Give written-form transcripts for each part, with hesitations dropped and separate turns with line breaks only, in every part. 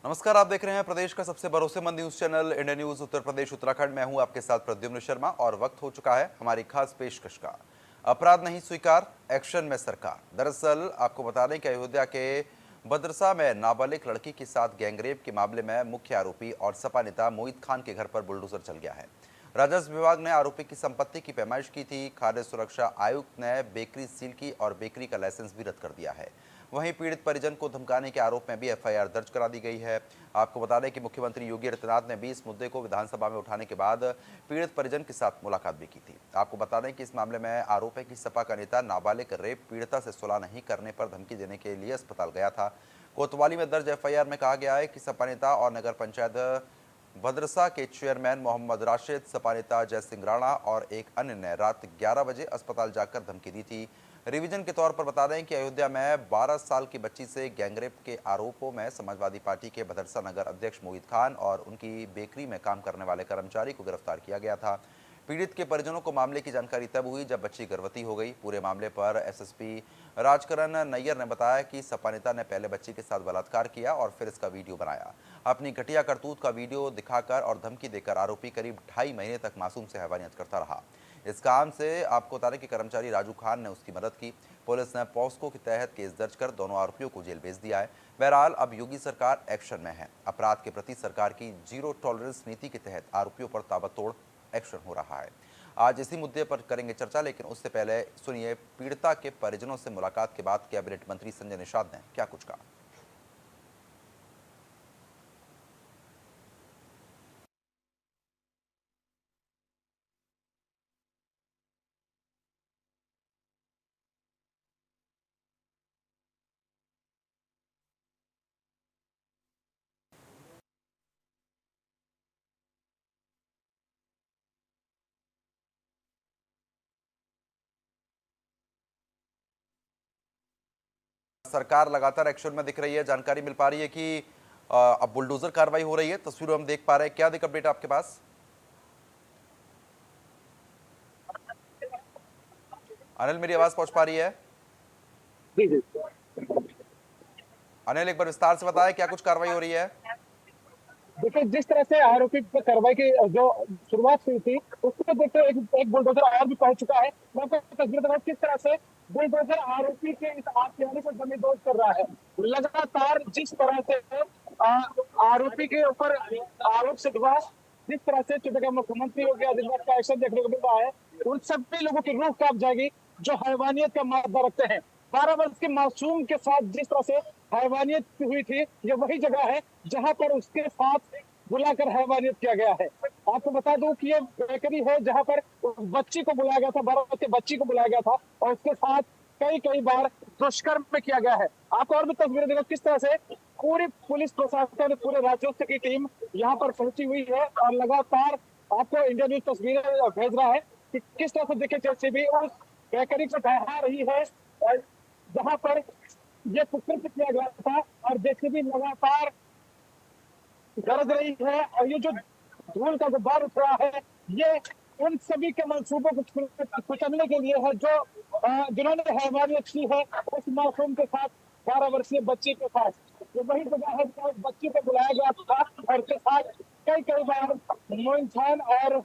नमस्कार, आप देख रहे हैं प्रदेश का सबसे भरोसेमंद news channel India news Uttar Pradesh Uttarakhand. मैं हूं आपके साथ प्रद्युम्न शर्मा और वक्त हो चुका है हमारी खास पेशकश का। अपराध नहीं स्वीकार, एक्शन में सरकार। दरअसल आपको बता दें कि अयोध्या के बदरसा में नाबालिग लड़की के साथ गैंगरेप के मामले में मुख्य आरोपी और सपा नेता मोहित खान के घर पर बुलडोजर चल गया है। राजस्व विभाग ने आरोपी की संपत्ति की पैमाइश की थी। खाद्य सुरक्षा आयुक्त ने बेकरी सील की और बेकरी का लाइसेंस भी रद्द कर दिया है। वहीं पीड़ित परिजन को धमकाने के आरोप में भी एफआईआर दर्ज करा दी गई है। आपको बता दें कि मुख्यमंत्री योगी आदित्यनाथ ने भी इस मुद्दे को विधानसभा में उठाने के बाद पीड़ित परिजन के साथ मुलाकात भी की थी। आपको बता दें कि इस मामले में आरोप है कि सपा का नेता नाबालिग रेप पीड़िता से सुलह नहीं करने पर धमकी देने के लिए अस्पताल गया था। कोतवाली में दर्ज एफआईआर में कहा गया है कि सपा नेता और नगर पंचायत भद्रसा के चेयरमैन मोहम्मद राशिद, सपा नेता जय सिंह राणा और एक अन्य ने रात 11 बजे अस्पताल जाकर धमकी दी थी। रिवीजन के तौर पर बता दें कि अयोध्या में 12 साल की बच्ची से गैंगरेप के आरोपों में समाजवादी पार्टी के भदरसा नगर अध्यक्ष मोहित खान और उनकी बेकरी में काम करने वाले कर्मचारी को गिरफ्तार किया गया था। पीड़ित के परिजनों को मामले की जानकारी तब हुई जब बच्ची गर्भवती हो गई। पूरे मामले पर एसएसपी राजकरण नैयर ने बताया कि सपा नेता ने पहले बच्ची के साथ बलात्कार किया और फिर इसका वीडियो बनाया। अपनी घटिया करतूत का वीडियो दिखाकर और धमकी देकर आरोपी करीब 2.5 महीने तक मासूम से हैवानियत करता रहा। इस काम से आपको बता दें कि कर्मचारी राजू खान ने उसकी मदद की। पुलिस ने पॉस्को के तहत केस दर्ज कर दोनों आरोपियों को जेल भेज दिया है। बहरहाल अब योगी सरकार एक्शन में है। अपराध के प्रति सरकार की जीरो टॉलरेंस नीति के तहत आरोपियों पर ताबड़तोड़ एक्शन हो रहा है। आज इसी मुद्दे पर करेंगे चर्चा, लेकिन उससे पहले सुनिए पीड़िता के परिजनों से मुलाकात के बाद कैबिनेट मंत्री संजय निषाद ने क्या कुछ कहा। सरकार लगातार एक्शन में दिख रही है। जानकारी मिल पा रही है कि अब बुलडोजर कार्रवाई हो रही है। तस्वीरों हम देख पा रहे हैं। क्या अधिक अपडेट आपके पास? अनिल, मेरी आवाज पहुंच पा रही है?
जी जी।
अनिल, एक बार विस्तार से बताएं क्या कुछ कार्रवाई हो रही है।
देखिए, जिस तरह से आरोपी पर कार्रवाई की जो शुरुआत हुई थी, उसको देखते हुए एक बुलडोजर और भी पहुंच चुका है। मैं आपको तस्वीर दिखाऊं किस तरह से बुलडोजर आरोपी के इस आत्महत्या पर जमींदोज कर रहा है। लगातार जिस तरह से आ, आरोपी के ऊपर आरोप सिद्धवा, जिस तरह से चूंकि मुख्यमंत्री योगी आदित्यनाथ का एक्शन देखने को मिल रहा है, उन सभी लोगों की रूह कांप जाएगी जो हैवानियत का मादा रखते हैं। 12 वर्ष के मासूम के साथ जिस तरह से हैवानियत हुई थी, ये वही जगह है जहां पर उसके साथ बुलाकर हैवानियत किया गया है। आपको बता दूं कि ये बेकरी है जहां पर उस बच्ची को बुलाया गया था, 12 वर्ष के बच्ची को बुलाया गया था और उसके साथ कई कई बार दुष्कर्म में किया गया है। आपको और भी तस्वीरें देखो किस तरह से पूरी पुलिस प्रशासन, पूरे राज्यों की टीम यहाँ पर पहुंची हुई है और लगातार आपको इंडिया न्यूज तस्वीरें भेज रहा है कि किस तरह से देखिए जेसीबी उस बेकरी को ढहा रही है जहां पर ये कुकृत्य किया गया था और जेसीबी लगातार गरज रही है और ये जो धूल का गुब्बार उठ रहा है, ये उन सभी के मंसूबों को कुचलने के लिए है जो जिन्होंने हैवानियत की है उस मासूम के साथ, 12 वर्षीय बच्ची के साथ। ये वही जगह है जहाँ बच्ची को बुलाया गया था और उसके साथ कई कई बार मोइन खान और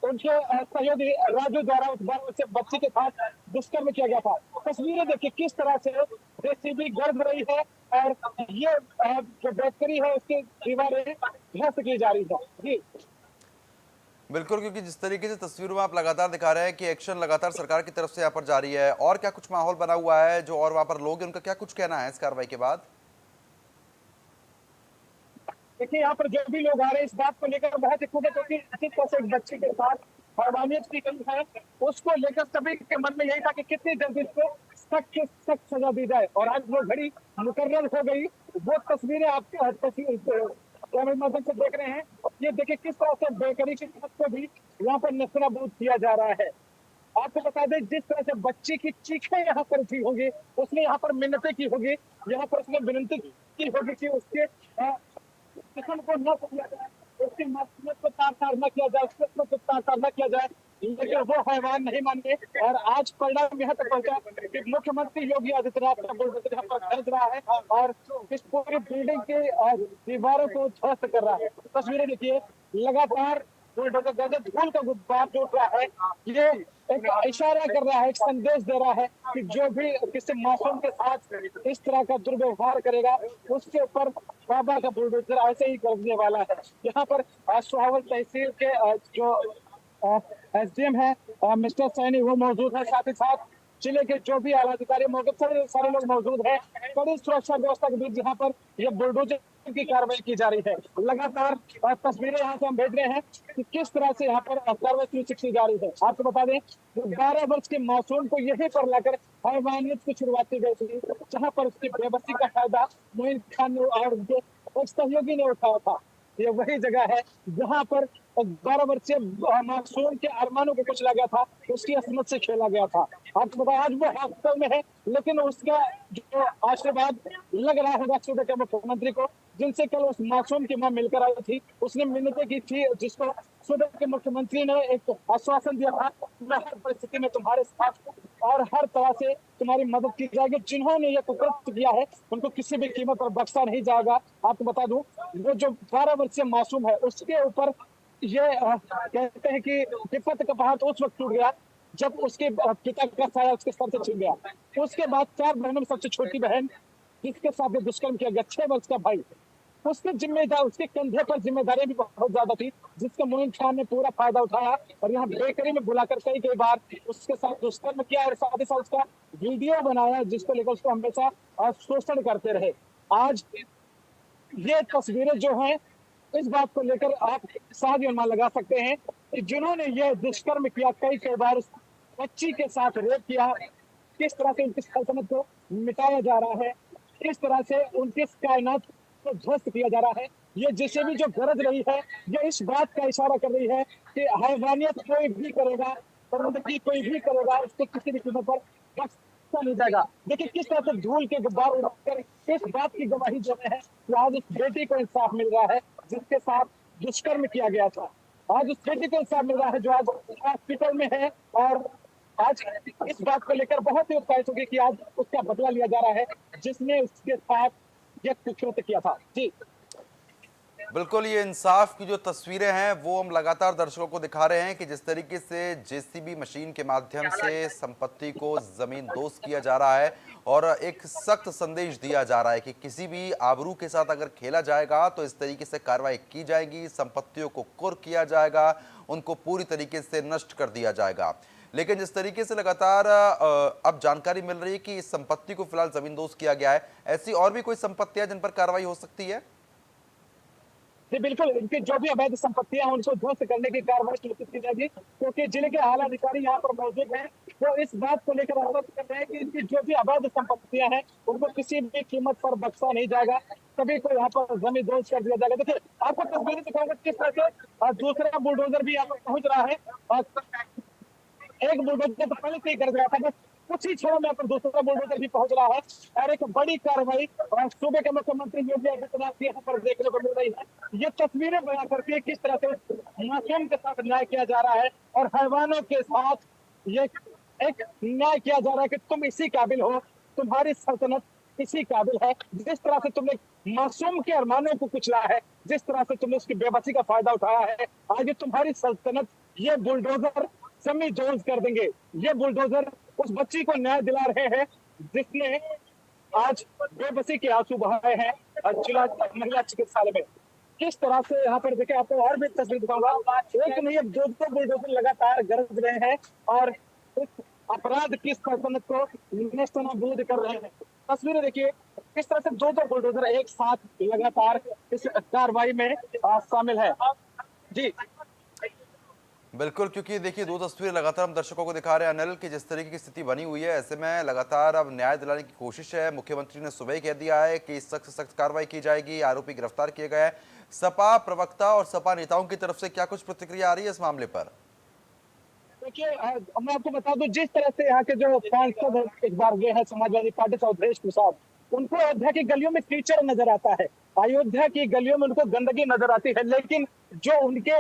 उनके सहयोगी राजू द्वारा उस बार से बच्ची के साथ दुष्कर्म किया गया था। तस्वीरें देखिए किस तरह से जेसीबी गर्द रही है और ये जो बेकरी है उसकी दीवारें ध्वस्त की जा रही है। जी
बिल्कुल, क्योंकि जिस तरीके से तस्वीरों में आप लगातार दिखा रहे हैं कि एक्शन लगातार सरकार की तरफ से यहाँ पर जारी है, और क्या कुछ माहौल बना हुआ है जो और वहाँ पर लोग हैं उनका क्या कुछ कहना है इस कार्रवाई के बाद?
देखिए, यहाँ पर जो भी लोग आ रहे हैं इस बात को लेकर बहुत ही खुद है, क्योंकि इसी तरह से एक बच्चे के साथ हैवानियत की गई है, उसको लेकर सभी के मन में यही था कि कितनी जल्दी इसको सख्त से सख्त सजा दी जाए और आज वो घड़ी मुकर्रर हो गई। वो तस्वीरें आपके कैमरे माध्यम से देख रहे हैं। ये देखिए किस तरह से बेकरी की छत को भी यहाँ पर नस्तानाबूद किया जा रहा है। आपको बता दें जिस तरह से बच्ची की चीखें यहाँ पर उठी होगी, उसने यहाँ पर मिन्नतें की होगी, यहाँ पर उसने विनती की होगी कि उसके किस्म को न किया जाए, उसकी मासूमियत को तार तार न किया जाए, उसके को तार तार न किया जाए। लेकिन वो हैवान नहीं माने। और आज परिणाम यहाँ तक पहुंचा कि मुख्यमंत्री योगी आदित्यनाथ का बुलडोजर यहाँ पर गरज रहा है और इस पूरी बिल्डिंग के दीवारों को ध्वस्त कर रहा है। तस्वीरें देखिए, लगातार बुलडोजर गरज, धूल का गुब्बार जो उठ रहा है, ये एक इशारा कर रहा है, एक संदेश दे रहा है कि जो भी किसी मासूम के साथ इस तरह का दुर्व्यवहार करेगा उसके ऊपर बाबा का बुलडोजर ऐसे ही गरजने वाला है। यहाँ पर सुहावल तहसील के जो एसडीएम है मिस्टर सैनी, वो मौजूद है। साथ ही साथ जिले के जो भी आला अधिकारी मौजूद, सारे लोग मौजूद हैं। कड़ी सुरक्षा व्यवस्था के बीच यहाँ पर यह बुलडोजर की कार्रवाई की जा रही है। लगातार तस्वीरें यहाँ से हम भेज रहे हैं कि किस तरह से यहाँ पर कार्रवाई सुनिश्चित की जा रही है। आपको बता दें, 12 वर्ष के मासूम को यहीं पर लाकर हैवानियत की शुरुआत की गई थी, जहाँ पर उसकी बेबसी का फायदा मोइन खान और उनके एक सहयोगी ने उठाया था। ये वही जगह है जहाँ पर 12 वर्षीय मासूम के अरमानों को कुचला गया था, उसकी असमत से खेला गया था। आपको बताया आज वो हॉस्पिटल में है, लेकिन उसका जो आशीर्वाद लग रहा होगा सूबे के मुख्यमंत्री को, जिनसे कल उस मासूम की मां मिलकर आई थी। उसने मिन्नतें की थी, जिसको सूबे के मुख्यमंत्री ने एक आश्वासन दिया था, मैं हर परिस्थिति में तुम्हारे साथ और हर तरह से तुम्हारी मदद की जाएगी। जिन्होंने ये कुकृत्य किया है उनको किसी भी कीमत पर बख्शा नहीं जाएगा। आपको बता दूं, वो जो 12 वर्षीय मासूम है उसके ऊपर ये कहते हैं कि विपत का पहाड़ तो उस वक्त टूट गया जब उसके पिता का साया उसके सर से छिन गया। उसके बाद 4 बहनों में सबसे छोटी बहन जिसके साथ दुष्कर्म किया गया, 6 वर्ष का भाई, उसके जिम्मेदार, उसके कंधे पर जिम्मेदारियां भी बहुत ज्यादा थी, जिसका मोइन खान ने पूरा फायदा उठाया और यहाँ बेकरी में बुलाकर कई बार उसके साथ दुष्कर्म किया और साथ ही साथ उसका वीडियो बनाया, जिसको लेकर उसको हमेशा शोषण करते रहे। आज ये तस्वीरें जो हैं, इस बात को लेकर आप साथ अनुमान लगा सकते हैं कि जिन्होंने ये दुष्कर्म किया, कई बार उस बच्ची के साथ रेप किया, किस तरह से उनकी सल्तनत को मिटाया जा रहा है, किस तरह से उनकी कायनात को ध्वस्त किया जा रहा है। ये जिसे भी जो गरज रही है, ये इस बात का इशारा कर रही है कि हैवानियत कोई भी करेगा, बदतमीजी कोई भी करेगा, उसको किसी भी कीमत पर बख्शा नहीं जाएगा। देखिए किस तरह से धूल के गुब्बार उड़ाकर इस बात की गवाही जो है कि आज उस बेटी को इंसाफ मिल रहा है जिसके साथ दुष्कर्म किया गया था। आज उस बेटी को इंसाफ मिल रहा है जो आज हॉस्पिटल में है और आज इस बात को लेकर बहुत ही उत्साहित होगी कि आज उसका बदला लिया जा रहा है जिसने उसके साथ यह कुकृत्य किया था। जी
बिल्कुल, ये इंसाफ की जो तस्वीरें हैं वो हम लगातार दर्शकों को दिखा रहे हैं कि जिस तरीके से जेसीबी मशीन के माध्यम से संपत्ति को जमीन दोस्त किया जा रहा है और एक सख्त संदेश दिया जा रहा है कि किसी भी आबरू के साथ अगर खेला जाएगा तो इस तरीके से कार्रवाई की जाएगी, संपत्तियों को कुर्क किया जाएगा, उनको पूरी तरीके से नष्ट कर दिया जाएगा। लेकिन जिस तरीके से लगातार अब जानकारी मिल रही है कि इस संपत्ति को फिलहाल जमींदोज किया गया है, ऐसी और भी कोई संपत्तियां जिन पर कार्रवाई हो सकती है?
जी बिल्कुल, इनकी जो भी अवैध संपत्तियां हैं उनको ध्वस्त करने की कार्रवाई सुनिश्चित की जाएगी, क्योंकि जिले के आला अधिकारी यहाँ पर मौजूद हैं। वो इस बात को लेकर अवगत कर रहे हैं कि इनकी जो भी अवैध संपत्तियां हैं उनको किसी भी कीमत पर बख्शा नहीं जाएगा, सभी को यहाँ पर जमींदोज कर दिया जाएगा। देखिए आपको तस्वीरें दिखाऊंगा किस तरह से दूसरा बुलडोजर भी यहाँ पर पहुंच रहा है और एक बुलडोजर तो पहले से ही कर रहा था, बस कुछ ही क्षणों में पर दूसरा बुलडोजर भी पहुंच रहा है और एक बड़ी कार्रवाई सूबे के मुख्यमंत्री योगी आदित्यनाथ यहाँ पर देखने को मिल रही है। ये तस्वीरें बयां करती है किस तरह से मासूम के साथ न्याय किया जा रहा है और हैवानों के साथ ये एक न्याय किया जा रहा है कि तुम इसी काबिल हो, तुम्हारी सल्तनत इसी काबिल है। जिस तरह से तुमने मासूम के अरमानों को कुचला है, जिस तरह से तुमने उसकी बेबसी का फायदा उठाया है, आज तुम्हारी सल्तनत ये बुलडोजर जमींदोज कर देंगे। ये बुलडोजर उस बच्ची को न्याय दिला रहे हैं जिसने आज बेबसी के आंसू बहाए हैं जिला महिला चिकित्सालय में। किस तरह से यहाँ पर देखिए, आपको और भी तस्वीर दिखाऊंगा, एक नहीं अब 2 बुलडोजर लगातार गरज रहे हैं और इस अपराध की सल्तनत को नेस्तनाबूद कर रहे हैं। तस्वीरें देखिए किस तरह से 2 बुलडोजर एक साथ लगातार इस कार्रवाई में शामिल है। जी
बिल्कुल, क्योंकि देखिए 2 तस्वीरें लगातार हम दर्शकों को दिखा रहे हैं अनिल की जिस तरीके की स्थिति बनी हुई है, ऐसे में लगातार अब न्याय दिलाने की कोशिश है। मुख्यमंत्री ने सुबह ही कह दिया है कि सख्त से सख्त कार्रवाई की जाएगी, आरोपी गिरफ्तार किए गए हैं। सपा प्रवक्ता और सपा नेताओं की तरफ से क्या कुछ प्रतिक्रिया आ रही है इस मामले पर?
देखिए मैं आपको बता दूं, जिस तरह से यहाँ के जो सांसद एक बार गए हैं समाजवादी पार्टी से अवधेश प्रसाद, उनको अयोध्या की गलियों में कीचड़ नजर आता है, अयोध्या की गलियों में उनको गंदगी नजर आती है, लेकिन जो उनके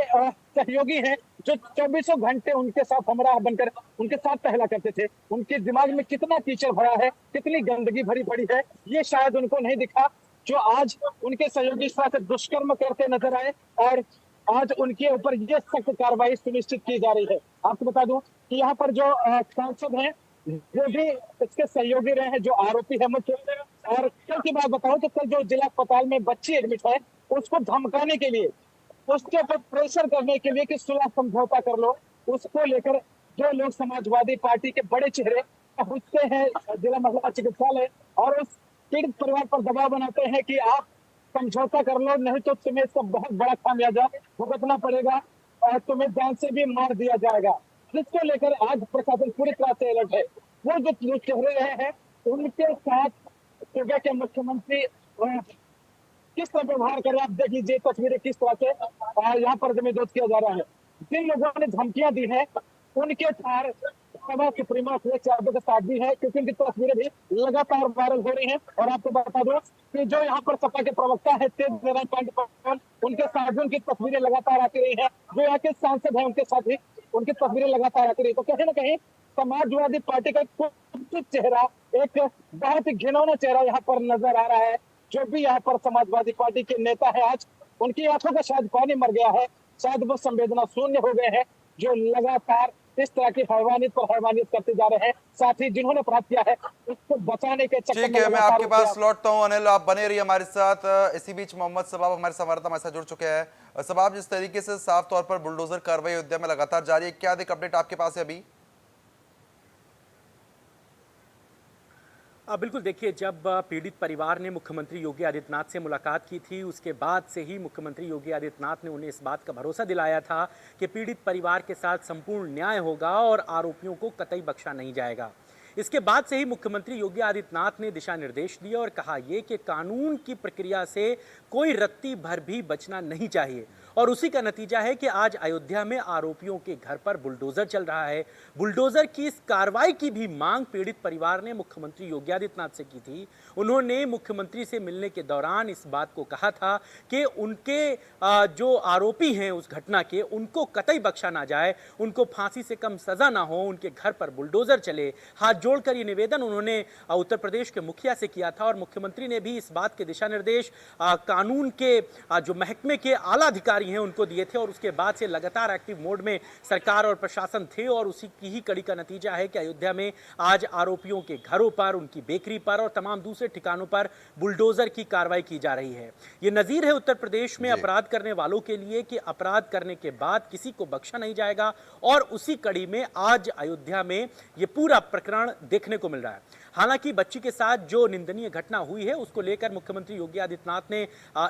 सहयोगी हैं जो चौबीसों घंटे उनके साथ हमराह बनकर उनके साथ टहला करते थे, उनके दिमाग में कितना कीचड़ भरा है, कितनी गंदगी भरी पड़ी है, ये शायद उनको नहीं दिखा। जो आज उनके सहयोगी इस तरह से दुष्कर्म करते नजर आए और आज उनके ऊपर ये सख्त कार्रवाई सुनिश्चित की जा रही है। आपको बता दूं कि यहाँ पर जो सांसद हैं वो भी इसके सहयोगी रहे हैं, जो आरोपी है मुख्य। और कल की बात बताऊं तो कल जो जिला अस्पताल में बच्ची एडमिट है, उसको धमकाने के लिए, उसके ऊपर प्रेशर करने के लिए कि सुलह समझौता कर लो, उसको लेकर जो लोग समाजवादी पार्टी के बड़े चेहरे घुसते हैं जिला महिला चिकित्सालय और उस पीड़ित परिवार पर दबाव बनाते हैं कि आप समझौता कर लो, नहीं तो तुम्हें इसका बहुत बड़ा खामियाजा भुगतना पड़ेगा और तुम्हें जान से भी मार दिया जाएगा। जिसको लेकर आज प्रशासन पूरी तरह से अलर्ट है। वो जो चेहरे रहे हैं उनके साथ सूबे के मुख्यमंत्री किस तरह व्यवहार कर रहे हैं, आप देख लीजिए तस्वीरें किस तरह से यहाँ पर जमींदोज किया जा रहा है। जिन लोगों ने धमकियां दी है उनके थार सभा सुप्रीमो अखिलेश यादव के साथ भी है, क्योंकि उनकी तस्वीरें भी लगातार वायरल हो रही हैं। और आपको बता दो कि जो यहाँ पर सपा के प्रवक्ता है तेज नारायण पांडे, उनके साथ भी उनकी तस्वीरें लगातार आती रही है। जो यहाँ के सांसद है उनके साथ भी उनकी तस्वीरें लगातार आती रही। तो कहीं ना कहीं समाजवादी पार्टी का कुछ चेहरा, एक बहुत ही घिनौना चेहरा यहाँ पर नजर आ रहा है। जो भी यहाँ पर समाजवादी पार्टी के नेता है आज उनकी आंखों का शायद पानी मर गया है, शायद वो संवेदना शून्य हो गए हैं, जो लगातार इस तरह की हैवानियत पर हैवानियत करते जा रहे हैं। साथ ही जिन्होंने अपराध किया है उसको बचाने के चक्कर
ठीक है, मैं आपके पास लौटता हूं अनिल, आप बने रहिए हमारे साथ। इसी बीच मोहम्मद सबाब हमारे संवाददाता हमारे साथ जुड़ चुके हैं। सबाब, जिस तरीके से साफ तौर पर बुलडोजर कार्रवाई अयोध्या में लगातार जारी है, क्या अधिक अपडेट आपके पास है अभी?
बिल्कुल, देखिए, जब पीड़ित परिवार ने मुख्यमंत्री योगी आदित्यनाथ से मुलाकात की थी, उसके बाद से ही मुख्यमंत्री योगी आदित्यनाथ ने उन्हें इस बात का भरोसा दिलाया था कि पीड़ित परिवार के साथ संपूर्ण न्याय होगा और आरोपियों को कतई बख्शा नहीं जाएगा। इसके बाद से ही मुख्यमंत्री योगी आदित्यनाथ ने दिशा निर्देश दिए और कहा ये कि कानून की प्रक्रिया से कोई रत्ती भर भी बचना नहीं चाहिए। और उसी का नतीजा है कि आज अयोध्या में आरोपियों के घर पर बुलडोजर चल रहा है। बुलडोजर की इस कार्रवाई की भी मांग पीड़ित परिवार ने मुख्यमंत्री योगी आदित्यनाथ से की थी। उन्होंने मुख्यमंत्री से मिलने के दौरान इस बात को कहा था कि उनके जो आरोपी हैं उस घटना के, उनको कतई बख्शा ना जाए, उनको फांसी से कम सजा ना हो, उनके घर पर बुलडोजर चले। हाथ जोड़कर ये निवेदन उन्होंने उत्तर प्रदेश के मुखिया से किया था और मुख्यमंत्री ने भी इस बात के दिशा निर्देश कानून के जो महकमे के आला अधिकारी हैं उनको दिए थे। और उसके बाद से लगातार एक्टिव मोड में सरकार और प्रशासन थे और उसी की ही कड़ी का नतीजा है कि अयोध्या में आज आरोपियों के घरों पर, उनकी बेकरी पर और तमाम दूसरे ठिकानों पर बुलडोजर की कार्रवाई की जा रही है। ये नजीर है उत्तर प्रदेश में अपराध करने वालों के लिए कि अपराध करने के बाद किसी को बख्शा नहीं जाएगा। और उसी कड़ी में आज अयोध्या में ये पूरा प्रकरण देखने को मिल रहा है। हालांकि बच्ची के साथ जो निंदनीय घटना हुई है उसको लेकर मुख्यमंत्री योगी आदित्यनाथ ने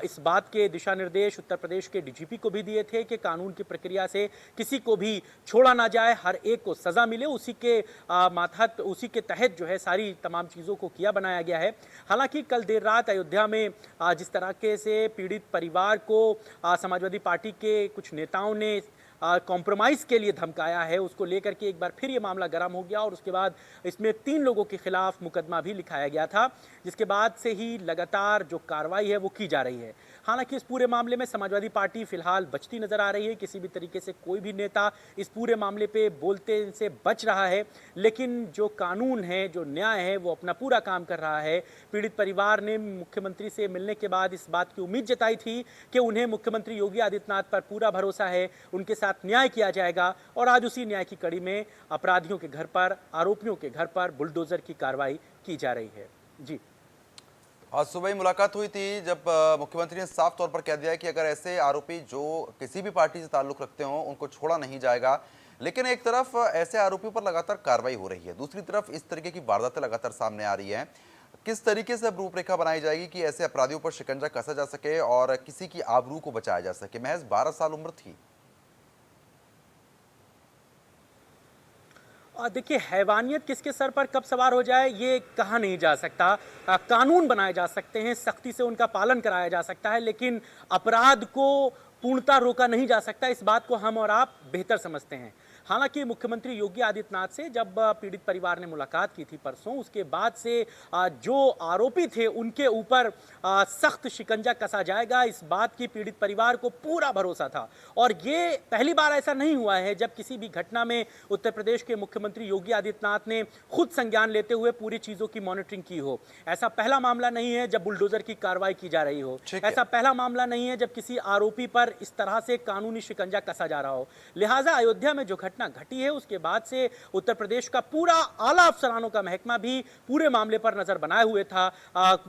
इस बात के दिशा निर्देश उत्तर प्रदेश के डीजीपी को भी दिए थे कि कानून की प्रक्रिया से किसी को भी छोड़ा ना जाए, हर एक को सजा मिले। उसी के मातहत, उसी के तहत जो है सारी तमाम चीज़ों को किया बनाया गया है। हालांकि कल देर रात अयोध्या में जिस तरह से पीड़ित परिवार को समाजवादी पार्टी के कुछ नेताओं ने कॉम्प्रोमाइज़ के लिए धमकाया है, उसको लेकर के एक बार फिर ये मामला गर्म हो गया और उसके बाद इसमें 3 लोगों के खिलाफ मुकदमा भी लिखाया गया था, जिसके बाद से ही लगातार जो कार्रवाई है वो की जा रही है। हालांकि इस पूरे मामले में समाजवादी पार्टी फिलहाल बचती नजर आ रही है। किसी भी तरीके से कोई भी नेता इस पूरे मामले पे बोलते से बच रहा है, लेकिन जो कानून है, जो न्याय है, वो अपना पूरा काम कर रहा है। पीड़ित परिवार ने मुख्यमंत्री से मिलने के बाद इस बात की उम्मीद जताई थी कि उन्हें मुख्यमंत्री योगी आदित्यनाथ पर पूरा भरोसा है, उनके साथ न्याय किया जाएगा। और आज उसी न्याय की कड़ी में अपराधियों के घर पर, आरोपियों के घर पर बुलडोजर की कार्रवाई की जा रही है। जी,
आज सुबह ही मुलाकात हुई थी जब मुख्यमंत्री ने साफ तौर पर कह दिया कि अगर ऐसे आरोपी जो किसी भी पार्टी से ताल्लुक रखते हों उनको छोड़ा नहीं जाएगा। लेकिन एक तरफ ऐसे आरोपियों पर लगातार कार्रवाई हो रही है, दूसरी तरफ इस तरीके की वारदातें लगातार सामने आ रही हैं। किस तरीके से अब रूपरेखा बनाई जाएगी कि ऐसे अपराधियों पर शिकंजा कसा जा सके और किसी की आबरू को बचाया जा सके? महज 12 साल उम्र थी।
देखिए, हैवानियत किसके सर पर कब सवार हो जाए ये कहा नहीं जा सकता। कानून बनाए जा सकते हैं, सख्ती से उनका पालन कराया जा सकता है, लेकिन अपराध को पूर्णतः रोका नहीं जा सकता। इस बात को हम और आप बेहतर समझते हैं। हालांकि मुख्यमंत्री योगी आदित्यनाथ से जब पीड़ित परिवार ने मुलाकात की थी परसों, उसके बाद से जो आरोपी थे उनके ऊपर सख्त शिकंजा कसा जाएगा, इस बात की पीड़ित परिवार को पूरा भरोसा था। और ये पहली बार ऐसा नहीं हुआ है जब किसी भी घटना में उत्तर प्रदेश के मुख्यमंत्री योगी आदित्यनाथ ने खुद संज्ञान लेते हुए पूरी चीजों की मॉनिटरिंग की हो। ऐसा पहला मामला नहीं है जब बुलडोजर की कार्रवाई की जा रही हो, ऐसा पहला मामला नहीं है जब किसी आरोपी पर इस तरह से कानूनी शिकंजा कसा जा रहा हो। लिहाजा अयोध्या में जो घटना घटी है उसके बाद से उत्तर प्रदेश का पूरा आला अफसरानों का महकमा भी पूरे मामले पर नजर बनाए हुए था।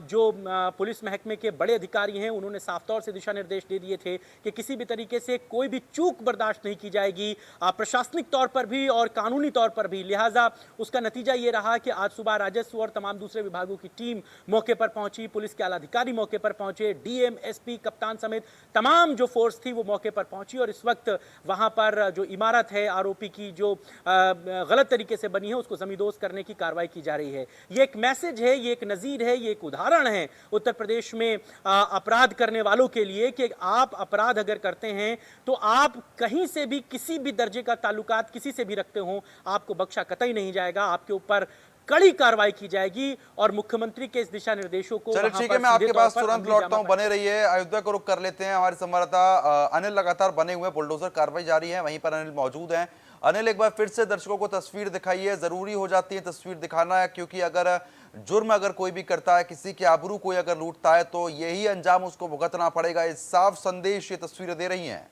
जो पुलिस महकमे के बड़े अधिकारी हैं उन्होंने साफ तौर से दिशा निर्देश दे दिए थे कि किसी भी तरीके से कोई भी चूक बर्दाश्त नहीं की जाएगी, प्रशासनिक तौर पर भी और कानूनी तौर पर भी। लिहाजा उसका नतीजा ये रहा कि आज सुबह राजस्व और तमाम दूसरे विभागों की टीम मौके पर पहुंची, पुलिस के आला अधिकारी मौके पर पहुंचे, डीएम, एसपी, कप्तान समेत तमाम जो फोर्स थी वो मौके पर पहुंची और इस वक्त वहां पर जो इमारत है आरोपी की जो गलत तरीके से बनी है उसको जमींदोज करने की कार्रवाई की जा रही है। ये एक मैसेज है, ये एक नजीर है, ये एक उदाहरण है उत्तर प्रदेश में अपराध करने वालों के लिए कि आप अपराध अगर करते हैं तो आप कहीं से भी किसी भी दर्जे का ताल्लुकात किसी से भी रखते हो, आपको बख्शा कतई नहीं जाएगा, आपके ऊपर कड़ी कार्रवाई की जाएगी। और मुख्यमंत्री के इस दिशा निर्देशों को
चलिए ठीक है, मैं आपके पास तुरंत लौटता हूं, बने रहिए। अयोध्या को रुख कर लेते हैं, हमारे संवाददाता अनिल लगातार बने हुए, बुलडोजर कार्रवाई जारी है, वहीं पर अनिल मौजूद हैं। अनिल, एक बार फिर से दर्शकों को तस्वीर दिखाइए, जरूरी हो जाती है तस्वीर दिखाना है क्योंकि अगर जुर्म अगर कोई भी करता है, किसी की आबरू कोई अगर लूटता है तो यही अंजाम उसको भुगतना पड़ेगा। इस साफ संदेश ये तस्वीरें दे रही हैं।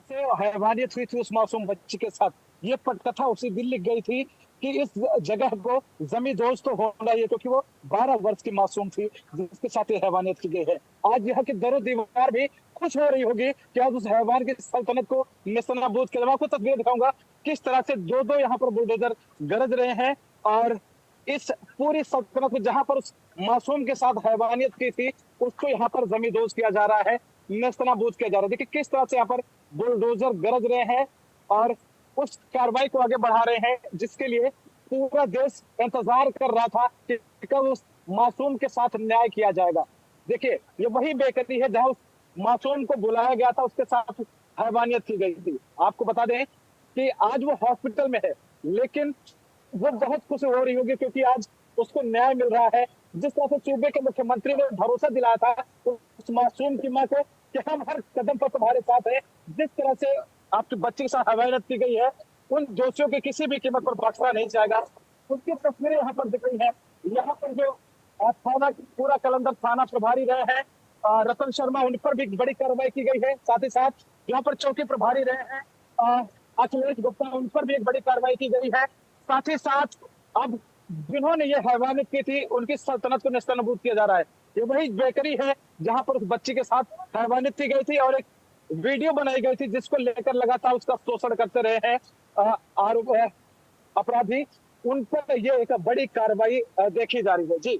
हैवानियत हुई थी उस मासूम बच्ची के साथ, ये पटकथा उसी दिन लिख गई थी कि इस जगह को जमींदोज तो होना ही है क्योंकि वो 12 वर्ष की मासूम थी जिसके साथ ये हैवानियत की गई है। आज यहाँ की दरो दीवार भी खुश हो रही होगी कि आज उस हैवान की सल्तनत को नेस्तनाबूद किया। मैं आपको तस्वीर दिखाऊंगा किस तरह से दो दो यहाँ पर बुलडोजर गरज रहे हैं और इस पूरी सल्तनत में जहां पर उस मासूम के साथ हैवानियत की थी उसको यहाँ पर जमींदोज किया जा रहा है, नेस्तनाबूद किया जा रहा है। देखिए किस तरह से यहाँ पर बुलडोजर गरज रहे हैं और उस कार्रवाई को आगे बढ़ा रहे हैं जिसके लिए पूरा देश इंतजार कर रहा था कि कब उस मासूम के साथ न्याय किया जाएगा। देखिए ये वही बेकती है जहां उस मासूम को बुलाया गया था, उसके साथ हैवानियत की गई थी। आपको बता दें कि आज वो हॉस्पिटल में है लेकिन वो बहुत खुश हो रही होगी क्योंकि आज उसको न्याय मिल रहा है। जिस तरह से सूबे के मुख्यमंत्री ने भरोसा दिलाया था उस मासूम की मां को कि हम हर कदम पर तुम्हारे साथ हैं, जिस तरह से आपके बच्चे के साथ हैवानियत की गई है उन दोषियों की किसी भी कीमत पर बख्शा नहीं जाएगा। उसकी तस्वीरें यहाँ पर दिख रही है। यहाँ पर जो थाना पूरा कलंदर थाना प्रभारी रहे हैं रतन शर्मा, उन पर भी बड़ी कार्रवाई की गई है। साथ ही साथ यहाँ पर चौकी प्रभारी रहे हैं अखिलेश गुप्ता, उन पर भी एक बड़ी कार्रवाई की गई है। साथ ही साथ अब जिन्होंने ये हैवानियत की थी उनकी सल्तनत को नेस्तनाबूद किया जा रहा है। ये वही बेकरी है जहां पर उस बच्ची के साथ हैवानियत की गई थी और एक वीडियो बनाई गई थी जिसको लेकर लगातार उसका शोषण करते रहे हैं आरोप अपराधी, उन पर ये एक बड़ी कार्रवाई देखी जा रही है। जी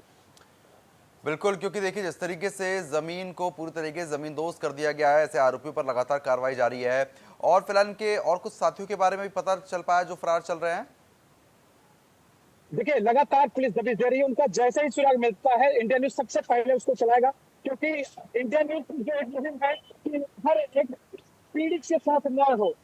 बिल्कुल, क्योंकि देखिए जिस तरीके से जमीन को पूरी तरीके से जमींदोज कर दिया गया है, ऐसे आरोपियों पर लगातार कार्रवाई जारी है। और फिलहाल इनके और कुछ साथियों के बारे में भी पता चल पाया जो फरार चल रहे हैं।
देखिए लगातार पुलिस दबिश दे रही है, उनका जैसे ही सुराग मिलता है इंडिया न्यूज सबसे पहले उसको चलाएगा क्योंकि इंडिया न्यूज जो एक मुहिम है कि हर एक पीड़ित के साथ न्याय हो।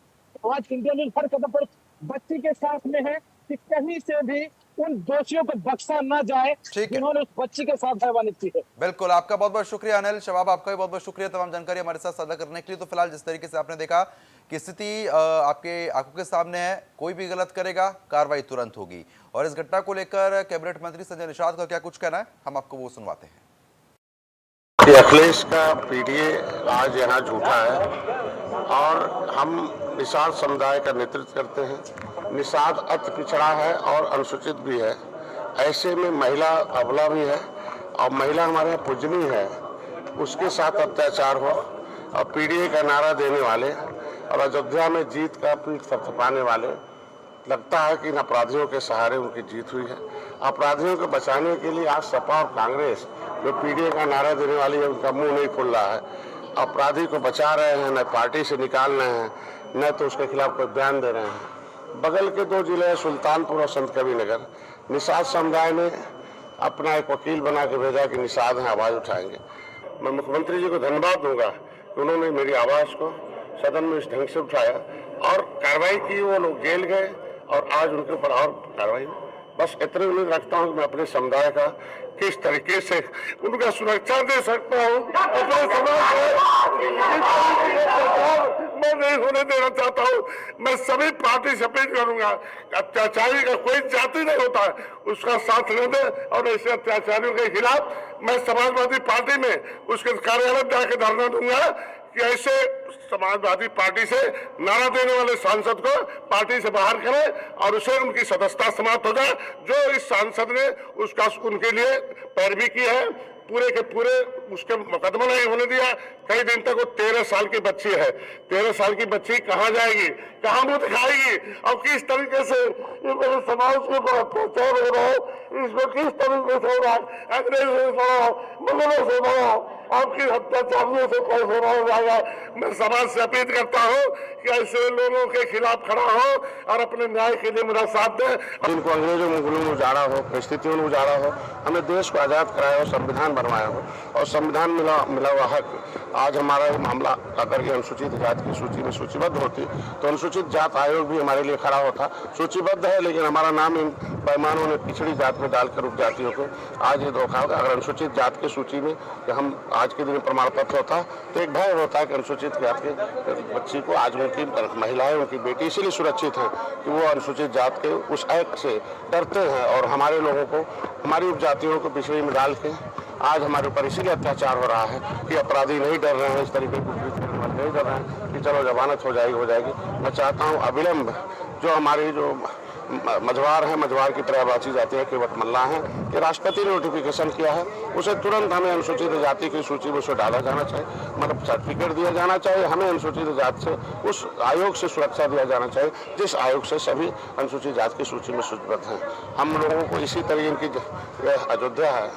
आज इंडिया न्यूज हर कदम पर बच्ची के साथ में है कि कहीं से भी उन दोषियों को बख्शा ना जाए जिन्होंने उस बच्ची के साथ हैवानियत की है।
बिल्कुल, आपका बहुत बहुत शुक्रिया अनिल। शबाब, आपका भी बहुत बहुत शुक्रिया तमाम जानकारी हमारे साथ साझा करने के लिए। तो फिलहाल जिस तरीके से आपने देखा कि स्थिति आपके आंखों के सामने है, कोई भी गलत करेगा कार्रवाई तुरंत होगी। और इस घटना को लेकर कैबिनेट मंत्री संजय निषाद का क्या कुछ कहना है, हम आपको वो सुनवाते हैं।
अखिलेश का पीडीए आज यहाँ झूठा है और हम निषाद समुदाय का नेतृत्व करते हैं। निषाद अति पिछड़ा है और अनुसूचित भी है, ऐसे में महिला अबला भी है और महिला हमारे यहाँ पूजनीय है, उसके साथ अत्याचार हो और पीडीए का नारा देने वाले और अयोध्या में जीत का पीठ थपथपाने वाले, लगता है कि इन अपराधियों के सहारे उनकी जीत हुई है। अपराधियों को बचाने के लिए आज सपा और कांग्रेस जो पीडीए का नारा देने वाली है उनका मुंह नहीं खुल रहा है। अपराधी को बचा रहे हैं, न पार्टी से निकाल रहे हैं, न तो उसके खिलाफ कोई बयान दे रहे हैं। बगल के दो जिले सुल्तानपुर और संत कबीर नगर, निषाद समुदाय ने अपना एक वकील बना के भेजा कि निषाद हैं, आवाज उठाएंगे। मैं मुख्यमंत्री जी को धन्यवाद दूंगा कि उन्होंने मेरी आवाज को सदन में इस ढंग से उठाया और कार्रवाई की, वो लोग जेल गए और आज उनके ऊपर और कार्रवाई हुई। बस इतने उम्मीद रखता हूँ कि मैं अपने समुदाय का किस तरीके से उनका सुरक्षा दे सकता हूँ, अपने समाज मैं नहीं होने देना चाहता हूँ। मैं सभी पार्टी से अपील करूंगा, अत्याचारी का कोई जाति नहीं होता, उसका साथ न दे और ऐसे अत्याचारियों के खिलाफ मैं समाजवादी पार्टी में उसके कार्यालय जाकर धरना दूंगा कि ऐसे समाजवादी पार्टी से नारा देने वाले सांसद को पार्टी से बाहर करें और उसे उनकी सदस्यता समाप्त हो जाए। जो इस सांसद ने उसका उनके लिए पैरवी की है, पूरे के पूरे उसके मुकदमा नहीं होने दिया। कई दिन तक वो 13 साल की बच्ची है, 13 साल की बच्ची कहाँ जाएगी, कहाँ मुंह दिखाएगी और किस तरीके से ये मेरे समाज के ऊपर अत्याचार हो रहा है, इसको किस तरीके से हो रहा है, अंग्रेजों से बढ़ाओ, मुगलों से बढ़ाओ, आपकी अत्याचारियों से कैसे रहा जाएगा। मैं समाज से अपील करता हूँ कि ऐसे लोगों के खिलाफ खड़ा हो और अपने न्याय के लिए मेरा साथ दे। जिनको अंग्रेजों मुगलों में उजाड़ा हो, परिस्थितियों में उजाड़ा हो, हमें देश को आजाद कराया हो, संविधान बनवाया हो और संविधान मिला हुआ हक आज हमारा ये मामला अगर ये अनुसूचित जाति की सूची में सूचीबद्ध होती तो अनुसूचित जात आयोग भी हमारे लिए खड़ा होता। सूचीबद्ध है लेकिन हमारा नाम इन पैमानों ने पिछड़ी जात में डालकर उपजातियों को आज ये धोखा होगा। अगर अनुसूचित जात की सूची में हम आज के दिन प्रमाण पत्र होता तो एक भय होता है कि अनुसूचित जात के बच्ची को आज उनकी महिलाएं, उनकी बेटी इसीलिए सुरक्षित है कि वो अनुसूचित जात के उस एक्ट से डरते हैं और हमारे लोगों को, हमारी उपजातियों को पिछड़ी में डाल के आज हमारे ऊपर इसीलिए अत्याचार हो रहा है कि अपराधी नहीं डर रहे हैं, इस तरीके की नहीं डर रहे हैं कि चलो जमानत हो जाएगी। मैं चाहता हूँ अविलंब जो हमारी जो मझवार है, मझवार की पर्यायवाची जाति है, केवट मल्ला है, कि राष्ट्रपति ने नोटिफिकेशन किया है, उसे तुरंत हमें अनुसूचित जाति की सूची में उसे डाला जाना चाहिए, मतलब सर्टिफिकेट दिया जाना चाहिए। हमें अनुसूचित जाति से उस आयोग से सुरक्षा दिया जाना चाहिए जिस आयोग से सभी अनुसूचित जाति की सूची में सूचीबद्ध हैं। हम लोगों को इसी तरीके की अयोध्या है,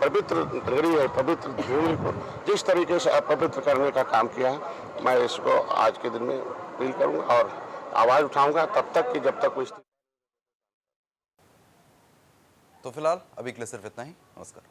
पवित्र नगरी है, पवित्र भूमि को जिस तरीके से अपवित्र करने का काम किया है, मैं इसको आज के दिन में अपील करूंगा और आवाज उठाऊंगा तब तक कि जब तक कोई।
तो फिलहाल अभी के लिए सिर्फ इतना ही। नमस्कार।